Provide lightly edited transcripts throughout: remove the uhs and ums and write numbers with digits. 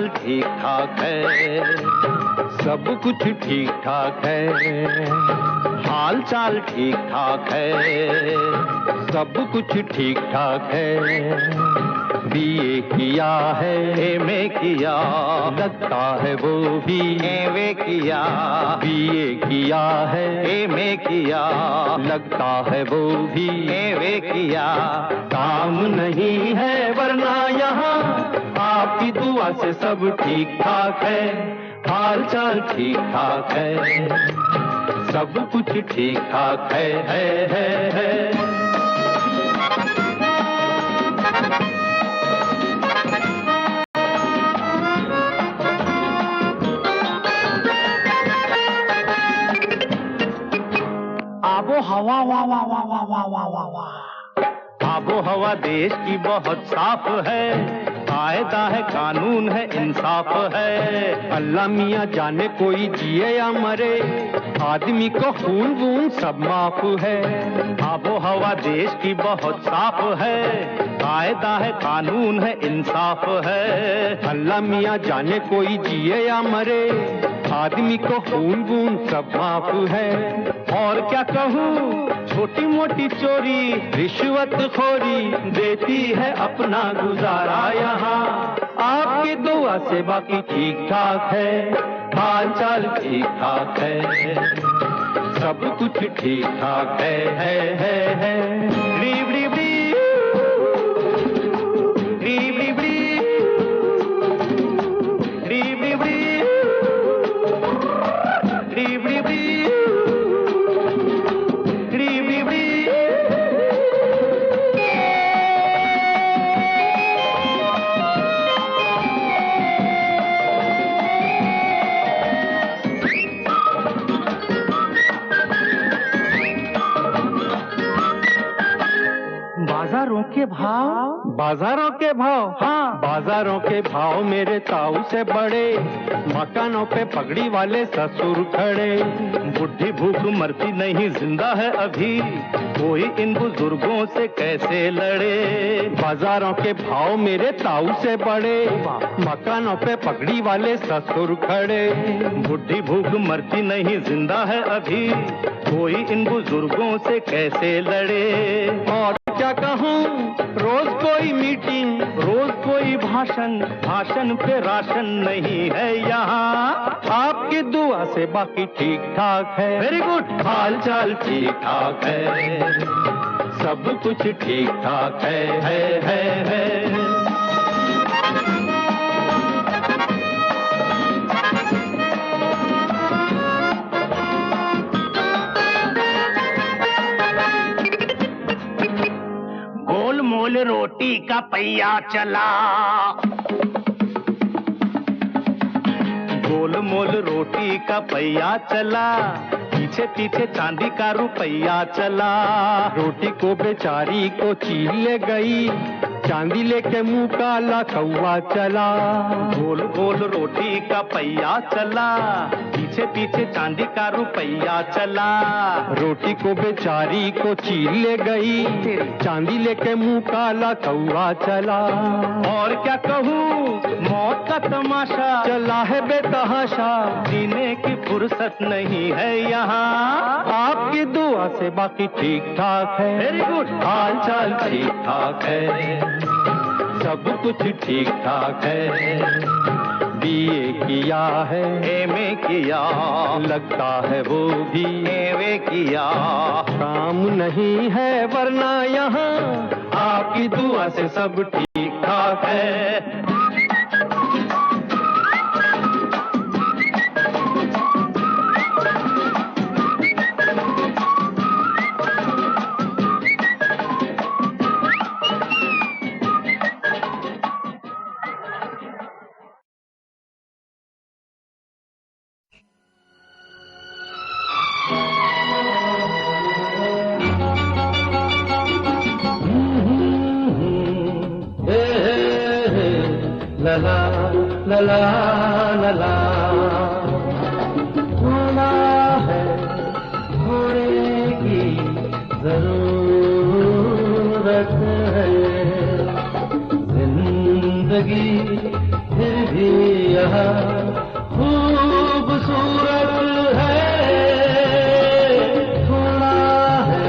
चाल ठीक ठाक है, सब कुछ ठीक ठाक है। हाल चाल ठीक ठाक है, सब कुछ ठीक ठाक है। बीए किया है, एमए किया, लगता है वो भी एमए किया। बीए किया है, एमए किया, लगता है वो भी एमए किया। काम नहीं है वरना यहाँ आपकी दुआ से सब ठीक ठाक है। हाल चाल ठीक ठाक है, सब कुछ ठीक ठाक है। आबो हवा वाह वाह वाह वाह वाह वाह वाह वाह। आबो हवा देश की बहुत साफ है, कायदा है, कानून है, इंसाफ है। अल्लाह मियाँ जाने कोई जिए या मरे, आदमी को खून वून सब माफ है। आबो हवा देश की बहुत साफ है, कायदा है, कानून है, इंसाफ है। अल्लाह मियाँ जाने कोई जिए या मरे, आदमी को खून वून सब माफ है। और क्या कहूँ, छोटी मोटी चोरी रिश्वत खोरी देती है अपना गुजारा यहाँ। आपकी दुआ से बाकी ठीक ठाक है, हाल चाल ठीक ठाक है, सब कुछ ठीक ठाक है। बाजारों के भाव, हाँ बाजारों के भाव मेरे ताऊ से बड़े। मकानों पे पगड़ी वाले ससुर खड़े। बुढ़ी भूख मरती नहीं, जिंदा है अभी, कोई इन बुजुर्गों से कैसे लड़े। बाजारों के भाव मेरे ताऊ से बड़े, मकानों पे पगड़ी वाले ससुर खड़े। बुढ़ी भूख मरती नहीं, जिंदा है अभी, कोई इन बुजुर्गों से कैसे लड़े। और क्या कहूँ, रोज कोई मीटिंग, रोज कोई भाषण, भाषण पे राशन नहीं है यहाँ। आपकी दुआ से बाकी ठीक ठाक है। Very good. हाल चाल ठीक ठाक है, सब कुछ ठीक ठाक है। मोल रोटी का पहिया चला, गोल मोल रोटी का पहिया चला, पीछे पीछे चांदी का रुपया चला। रोटी को बेचारी को छीन ले गई, चांदी लेके मुंह काला कौवा चला। गोल गोल रोटी का पहिया चला, पीछे पीछे चांदी का रुपया चला। रोटी को बेचारी को छीन ले गई, चांदी लेके मुंह काला कौवा चला। और क्या कहूँ, मौत का तमाशा चला है बेतहाशा, जीने की फुर्सत नहीं है यहाँ। आपकी दुआ से बाकी ठीक ठाक है। Very good. हाल चाल ठीक ठाक है, सब कुछ ठीक ठाक है। बीए किया है, एमए किया, लगता है वो भी एमए किया। काम नहीं है वरना यहाँ आपकी दुआ से सब ठीक ठाक है। लला लला लला होना है, होने की जरूरत है। जिंदगी फिर भी यहाँ खूबसूरत है, थोड़ा है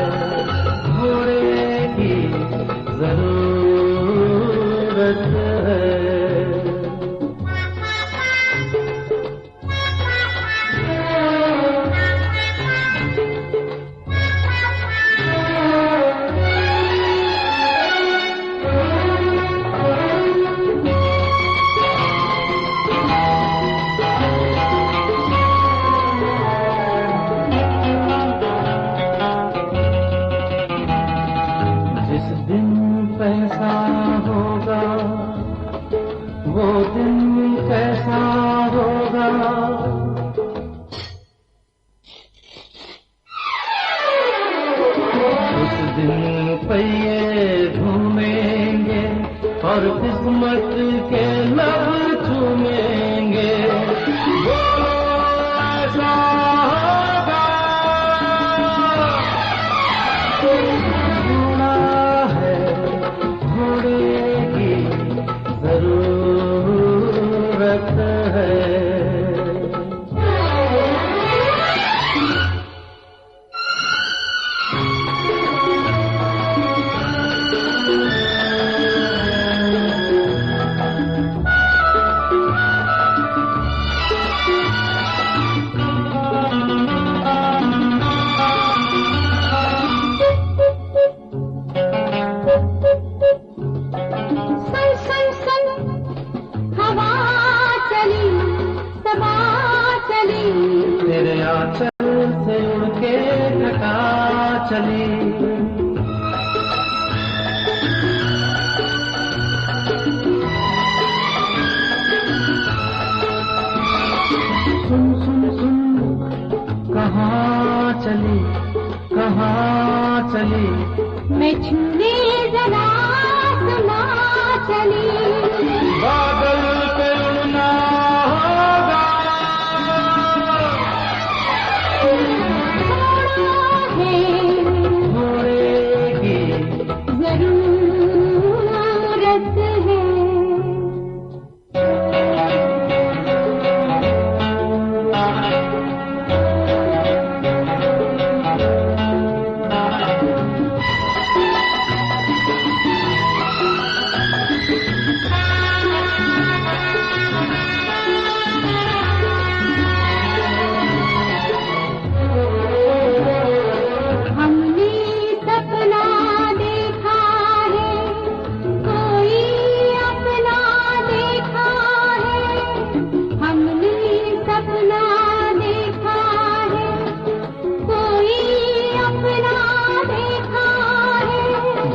घोड़े की जरूरत है। जिस दिन पैसा होगा वो दिन कैसा होगा, उस दिन पहिए घूमेंगे और किस्मत के लब चूमेंगे। बोलो ऐसा होगा, थोड़ा है घोड़े की जरूरत है। तेरे आंचल से उड़ के घटा चली, सुन सुन सुन कहाँ चली, कहाँ चली, मैं छूने जरा सुना चली। बादल पे उड़ना होगा, घोड़े की जरूरत है।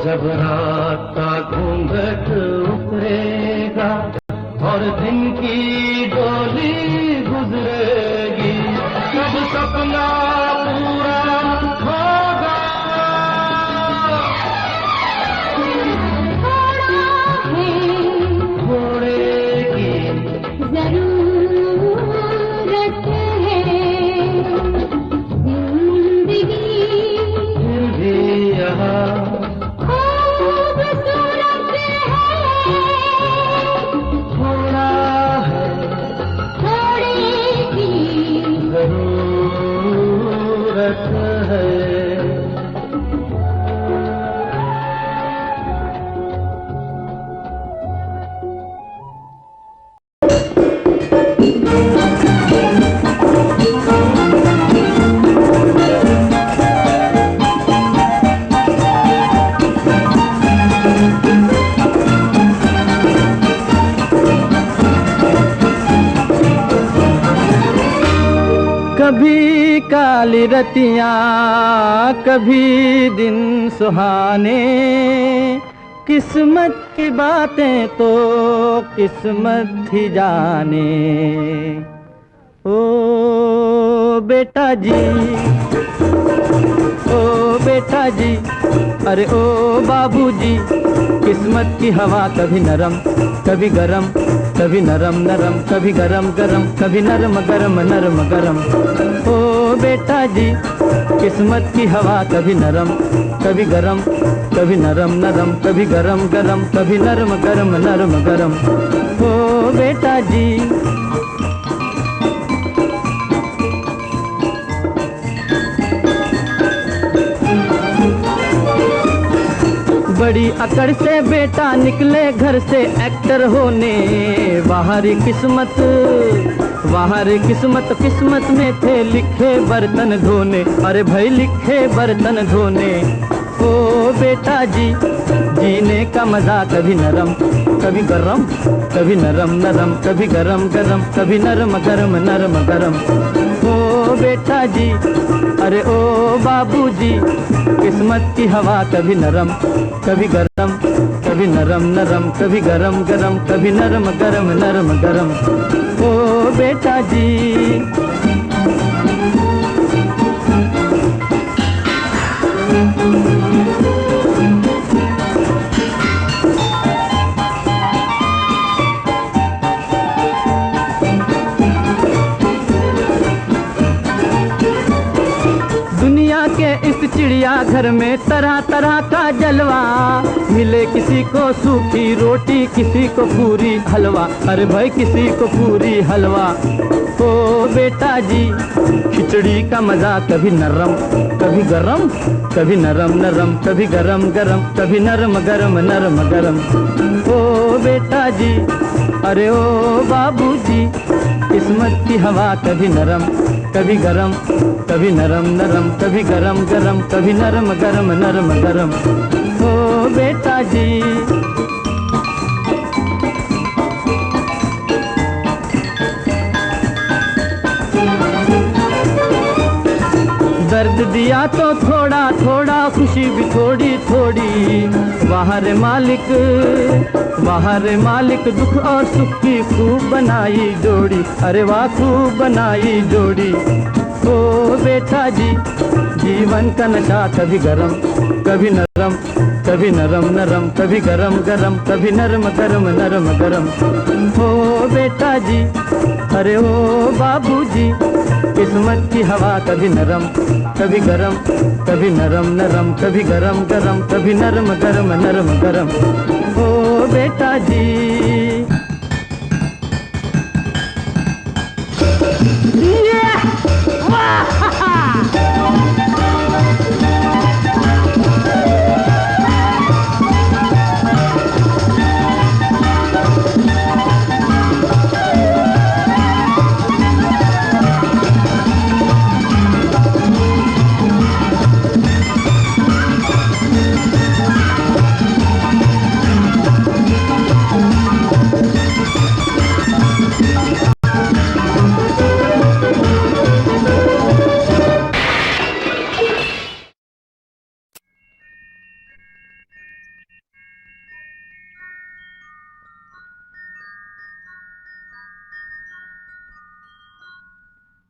जब रात का घूंघट उतरेगा और दिन की डोली गुजरेगी, तब सपना पूरा होगा। घोड़े की जरूरत है। जिंदगी फिर भी यहाँ खूबसूरत है, थोड़ा है घोड़े की जरूरत है। कभी काली रतियाँ कभी दिन सुहाने, किस्मत की बातें तो किस्मत ही जाने। ओ बेटा जी, ओ बेटा जी, अरे ओ बाबूजी, किस्मत की हवा कभी नरम कभी गरम, कभी नरम नरम कभी गरम गरम, कभी नरम गरम नरम गरम। ओ बेटा जी, किस्मत की हवा कभी नरम कभी गरम, कभी नरम नरम कभी गरम गरम, कभी नरम गरम नरम गरम। ओ बेटा जी, बड़ी अकड़ से बेटा निकले घर से एक्टर होने, बाहरी किस्मत किस्मत में थे लिखे बर्तन धोने, अरे भाई लिखे बर्तन धोने। ओ बेटा जी, जीने का मजा कभी नरम कभी गरम, कभी नरम नरम कभी गरम गरम, कभी नरम गरम नरम गरम। ओ बेटा जी, अरे ओ बाबूजी, किस्मत की हवा कभी नरम कभी गरम, कभी नरम नरम कभी गरम गरम, कभी नरम गरम नरम गरम। ओ बेटा जी, दुनिया के इस चिड़िया घर में तरह तरह का जलवा, मिले किसी को सूखी रोटी किसी को पूरी हलवा, अरे भाई किसी को पूरी हलवा। ओ बेटा जी, खिचड़ी का मजा कभी नरम कभी गरम, कभी नरम नरम कभी गरम गरम, कभी नरम गरम नरम गरम। ओ बेटा जी, अरे ओ बाबूजी, किस्मत की हवा कभी नरम कभी गरम, कभी नरम नरम कभी गरम गरम, कभी नरम गरम नरम गरम। ओ बेटा जी, दर्द दिया तो थोड़ा थोड़ा, खुशी भी थोड़ी थोड़ी, बाहर मालिक दुख और सुख की खूब बनाई जोड़ी, अरे वाह खूब बनाई जोड़ी। ओ बेटा जी, जीवन का नशा कभी गरम कभी नरम, कभी नरम नरम कभी गरम गरम, कभी नरम गरम नरम गरम। ओ बेटा जी, अरे ओ बाबूजी, किस्मत की हवा कभी नरम कभी गरम, कभी नरम नरम कभी गरम गरम, कभी नरम गरम नरम गरम। ओ बेटा जी,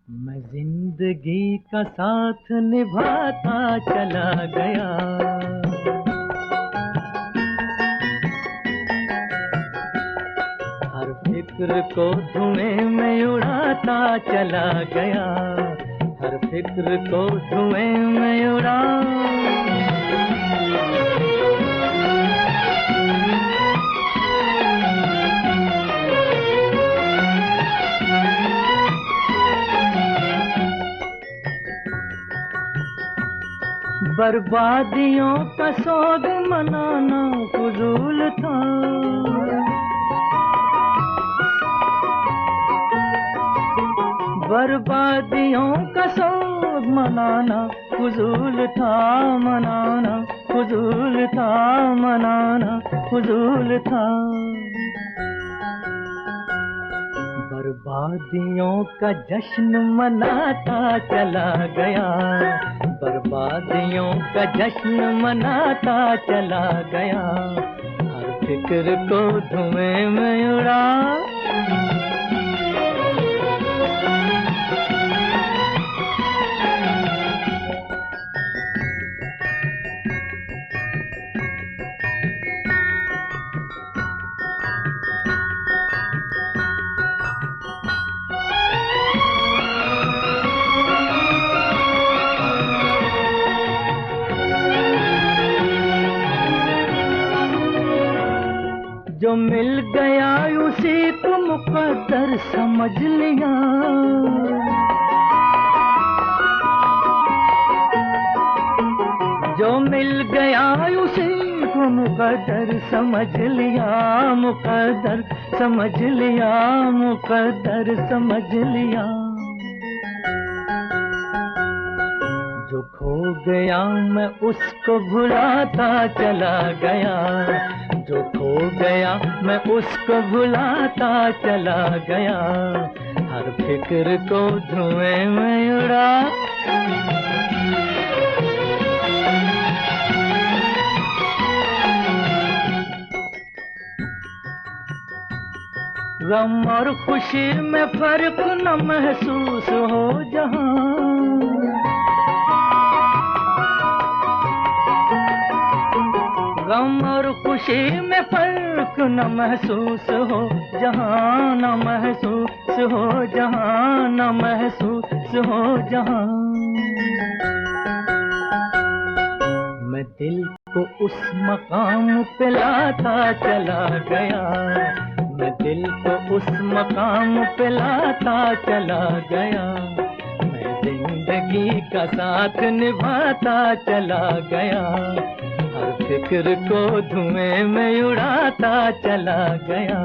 मैं जिंदगी का साथ निभाता चला गया, हर फिक्र को धुएं में उड़ाता चला गया, हर फिक्र को धुएं में उड़ा। बर्बादियों का सोग मनाना फजूल था, बर्बादियों का सोग मनाना फजूल था, मनाना फजूल था, मनाना फजूल था। बर्बादियों का जश्न मनाता चला गया, बर्बादियों का जश्न मनाता चला गया, हर फिक्र को धुएं में उड़ा। मुकद्दर समझ लिया। जो मिल गया उसी को मुकद्दर समझ लिया, मुकद्दर समझ लिया, मुकद्दर समझ लिया। जो खो गया मैं उसको भुलाता चला गया, जो खो गया मैं उसको भुलाता चला गया। हर फिक्र को धुएं में उड़ा, गम और खुशी में फर्क न महसूस हो जहां। गम और खुशी में फर्क न महसूस हो जहां, न महसूस हो जहां, न महसूस हो जहां। मैं दिल को उस मकाम पे लाता चला गया, मैं दिल को उस मकाम पे लाता चला गया। मैं जिंदगी का साथ निभाता चला गया, हर फिक्र को धुएं में उड़ाता चला गया।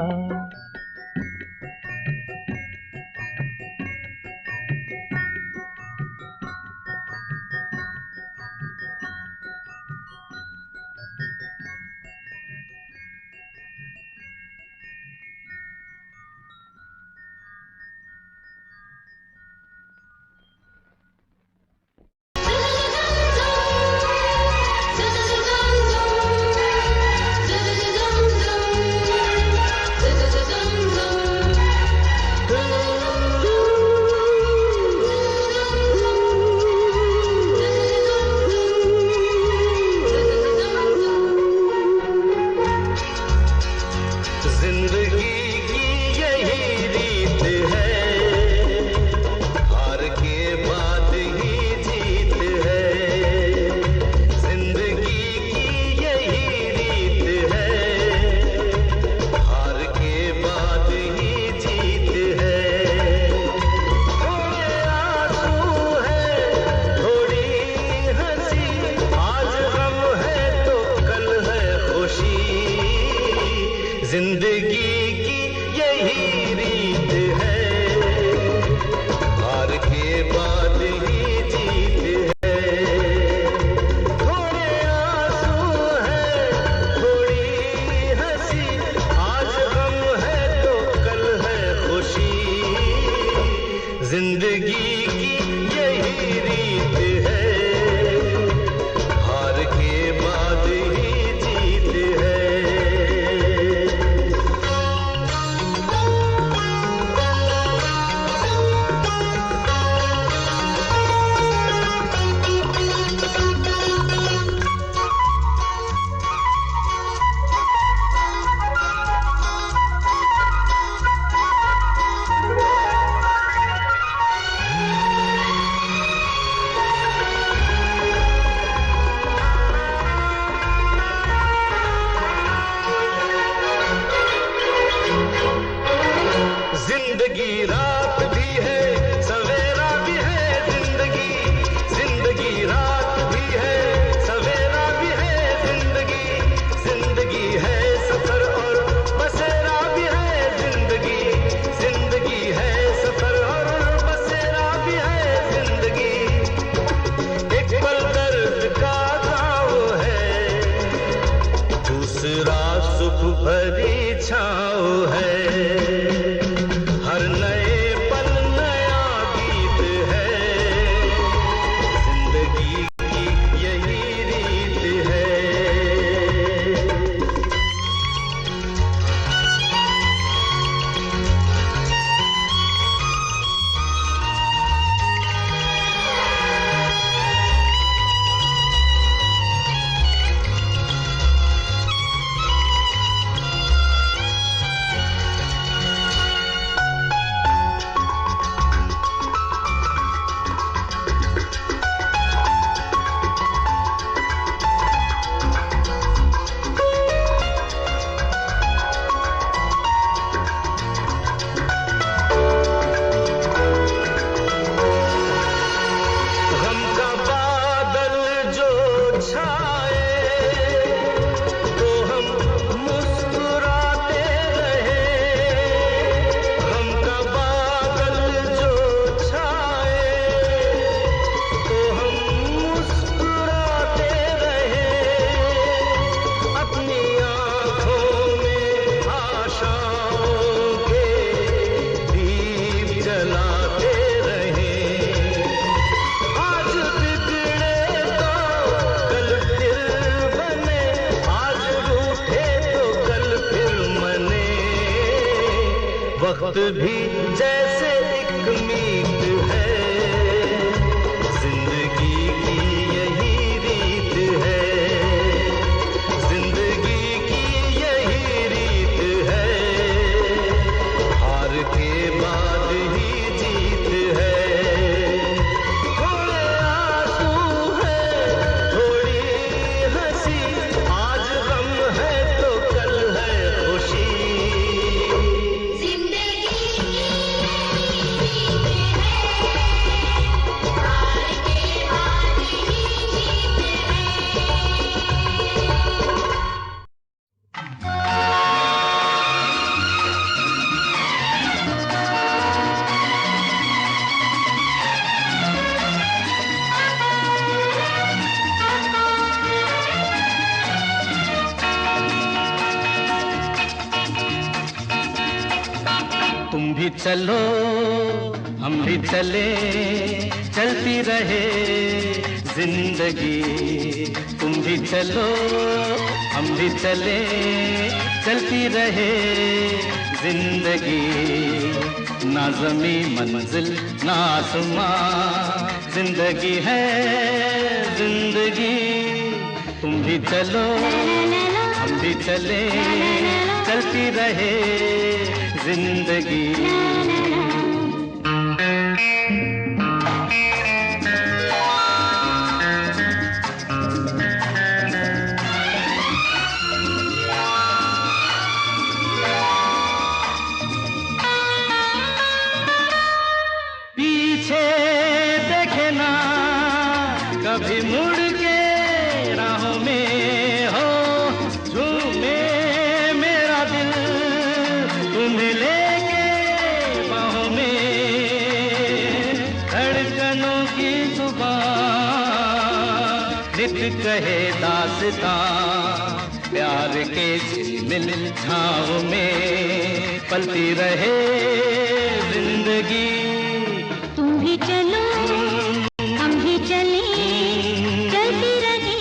जिंदगी की यही रीत है, हार के बाद ही जीत है। थोड़े आंसू है, थोड़ी हंसी, आज गम है तो कल है खुशी। जिंदगी की यही रीत है, हार के बाद ही जीत है। वक्त भी जैसे एक मीत है, जिंदगी की यही रीत है, जिंदगी की यही रीत है, हार के बाद ही जीत है। थोड़े आंसू है, थोड़ी हंसी, आज गम है तो कल है खुशी। जिंदगी की रीत है, हार के बाद ही जीत है। तुम भी चलो हम भी चले, चलती रहे जिंदगी। तुम भी चलो हम भी चले, चलती रहे जिंदगी। ना ज़मीं मंजिल ना आसमां, जिंदगी है जिंदगी। तुम भी चलो हम भी चले, चलती रहे जिंदगी। पीछे देखे ना कभी मुड़ के राहों में हो, झूमे मेरा दिल तुम्हें लेके बाहों में। धड़कनों की जुबान नित कहे दास्तां, प्यार के झिलमिल छाँव में पलती रहे जिंदगी। तुम भी चलो हम भी चले, चलती रहे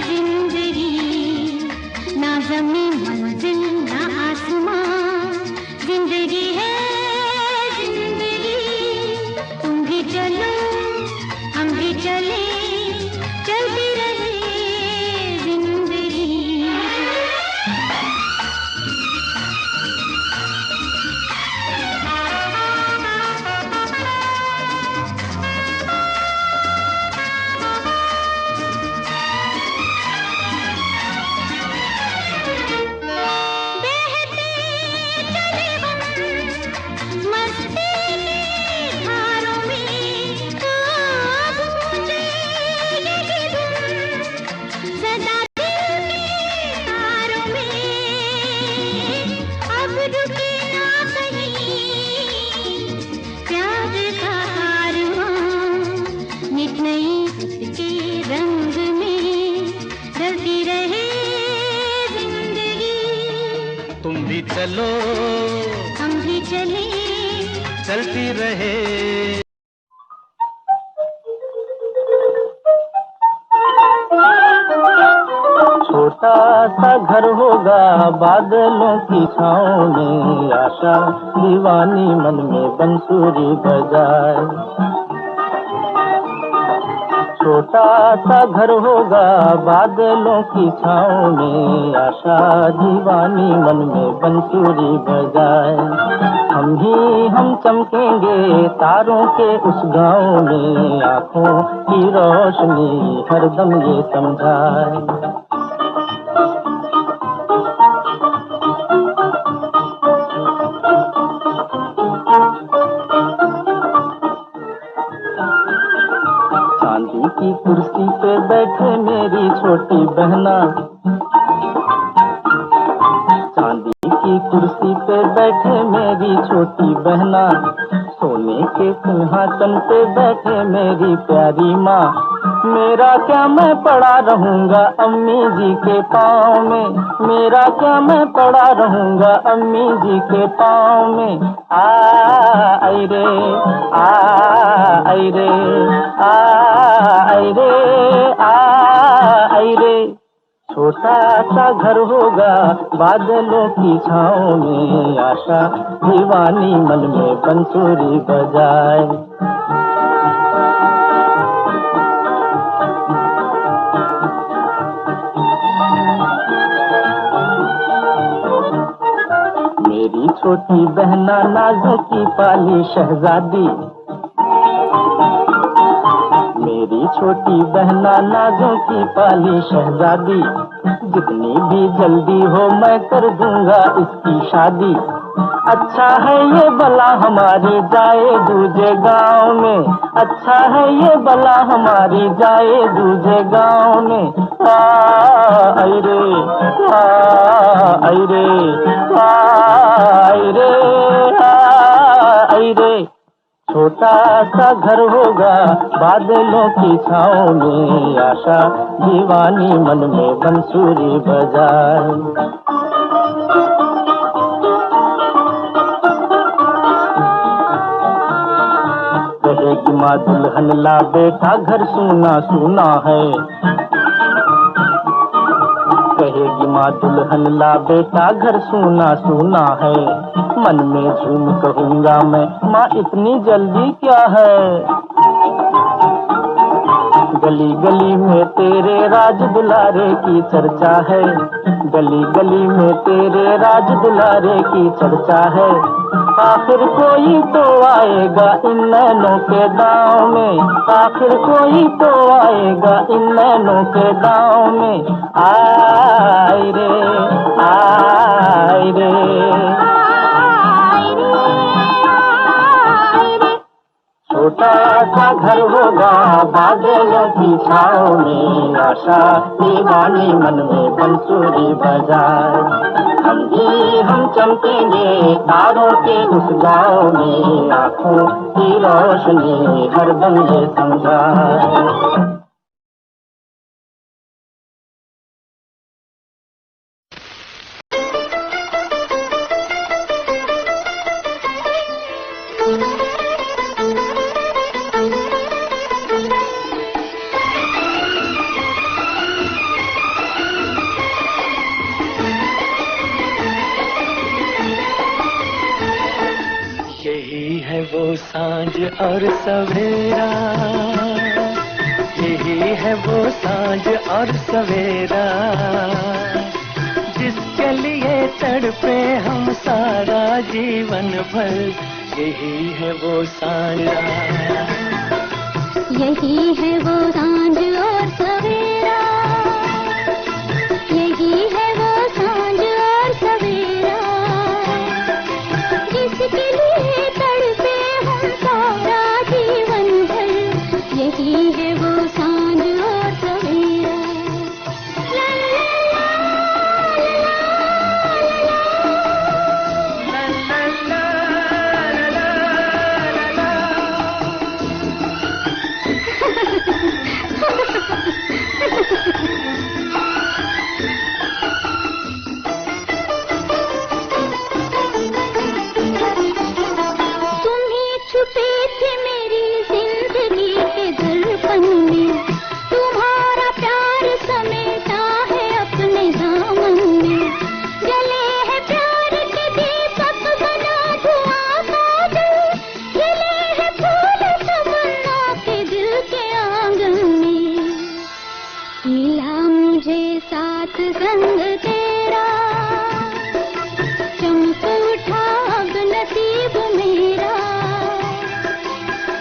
जिंदगी। ना ज़मीं मंजिल ना आसमां, जिंदगी है जिंदगी। तुम भी चलो हम भी चले, चलती रहे जिंदगी। बहते चले हम मस्ती की धारों में, अब मुझे यही धुन सदा दिल के तारों में। अब रुके ना कहीं प्यार का कारवां, नित नई के रंग में ढलती रहे जिंदगी। तुम भी चलो हम भी चले, चलती रहे। छोटा सा घर होगा बादलों की छाँव में, आशा दीवानी मन में बंसुरी बजाए। छोटा सा घर होगा बादलों की छाँव में, आशा दीवानी मन में बंसुरी बजाए। हम चमकेंगे तारों के उस गाँव में, आँखों की रोशनी हरदम ये समझाए। चांदी की कुर्सी पे बैठे मेरी छोटी बहना, चांदी की कुर्सी पे बैठे मेरी छोटी बहना। सोने के सिंहासन पे बैठे मेरी प्यारी माँ। मेरा क्या मैं पड़ा रहूंगा अम्मी जी के पाँव में, मेरा क्या मैं पड़ा रहूंगा अम्मी जी के पाँव में। आई रे आई रे आई रे आई रे। छोटा सा घर होगा बादलों की छाँव में, आशा दीवानी मन में बंसुरी बजाए। मेरी छोटी बहना नाज़ों की पाली शहजादी, मेरी छोटी बहना नाज़ों की पाली शहजादी, जितनी भी जल्दी हो मैं कर दूंगा इसकी शादी। अच्छा है ये बला हमारी जाए दूजे गांव में, अच्छा है ये बला हमारी जाए दूजे गांव में। आई रे आई रे आई रे आई रे। छोटा सा घर होगा बादलों की छाँव में, आशा दीवानी मन में बंसुरी बजाए। कहेगी माँ दुल्हन ला बेटा घर सूना सूना है, कहेगी माँ दुल्हन ला बेटा घर सूना सूना है। मन में झूम कहूँगा मैं माँ इतनी जल्दी क्या है। गली गली में तेरे राज दुलारे की चर्चा है, गली गली में तेरे राज दुलारे की चर्चा है। आखिर कोई तो आएगा इन नैनों के दांव में, आखिर कोई तो आएगा इन नैनों के दांव में। आई रे आई रे। छोटा सा घर होगा बादलों की छाँव में, आशा दीवानी मन में बंसुरी बजाए। हम चमकेंगे तारों के उस गाँव में, आँखों की रोशनी हरदम ये समझाए। यही है वो सांझ और सवेरा, यही है वो सांझ और सवेरा, जिसके लिए तड़पे हम सारा जीवन भर। यही है वो सांझ, यही है वो सांझ और सवेरा, यही है वो सांझ और सवेरा, जिसके लिए तड़पे हम सारा जीवन भर। यही है वो सांझ और सवेरा। छुपे थे मेरी जिंदगी के दर्पण में, तुम्हारा प्यार समेटा है अपने दामन में। जले है प्यार के दीपक बना धुआं काजल, खिले है फूल तमन्ना के दिल के आंगन में। मिला मुझे साथ संग तेरा, चमक उठा अब नसीब मेरा,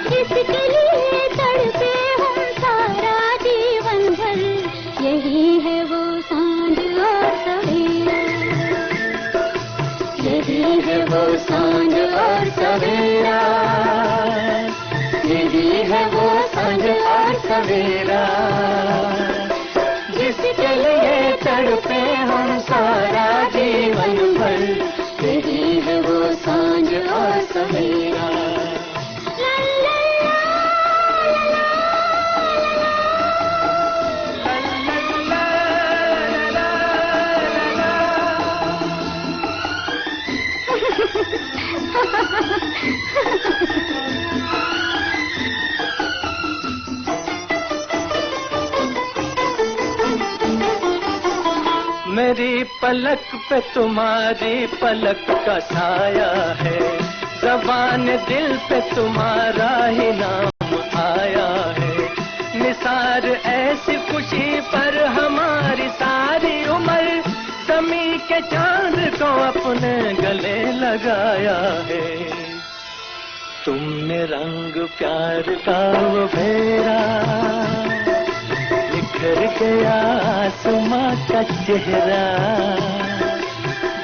जिसके लिए तड़पे हम सारा जीवन भर। यही है वो सांझ और सवेरा, यही है वो सांझ और सवेरा, यही है वो सांझ और सवेरा, जिसके लिए तड़पे हम सारा जीवन भर। यही है वो सांझ और सवेरा। पलक पे तुम्हारी पलक का साया है, ज़बान दिल पे तुम्हारा ही नाम आया है। निसार ऐसी खुशी पर हमारी सारी उम्र, ज़मीं के चांद को अपने गले लगाया है। तुमने रंग प्यार का वो फेरा, निखर गया आसमां का चेहरा,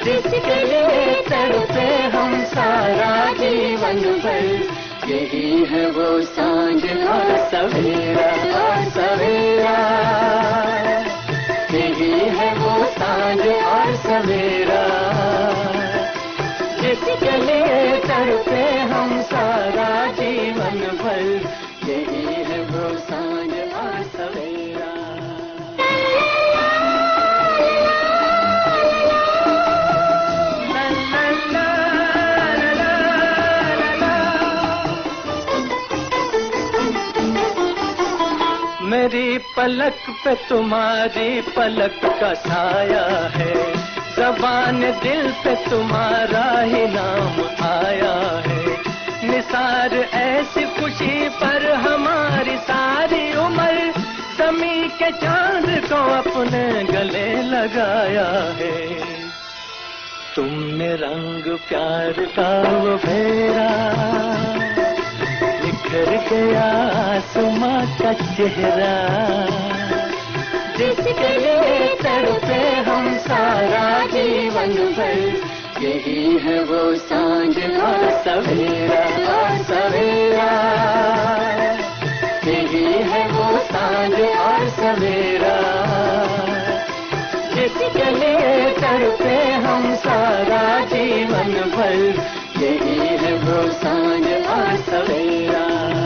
जिसके लिए तड़पे हम सारा जीवन भर। यही है वो सांझ और सवेरा, और सवेरा, यही है वो सांझ और सवेरा, जिसके लिए तड़पे हम सारा जीवन भर। यही है वो सांझ और सवेरा। मेरी पलक पे तुम्हारी पलक का साया है, ज़बान दिल पे तुम्हारा ही नाम आया है। निसार ऐसी खुशी पर हमारी सारी उम्र, ज़मीं के चांद को अपने गले लगाया है। तुमने रंग प्यार का वो फेरा, निखर गया आसमां का चेहरा, जिसके लिए तड़पे हम सारा जीवन भर। यही है वो सांझ और सवेरा, और सवेरा, यही है वो सांझ और सवेरा, जिसके लिए तड़पे हम सारा जीवन भर। यही है वो सांझ और सवेरा।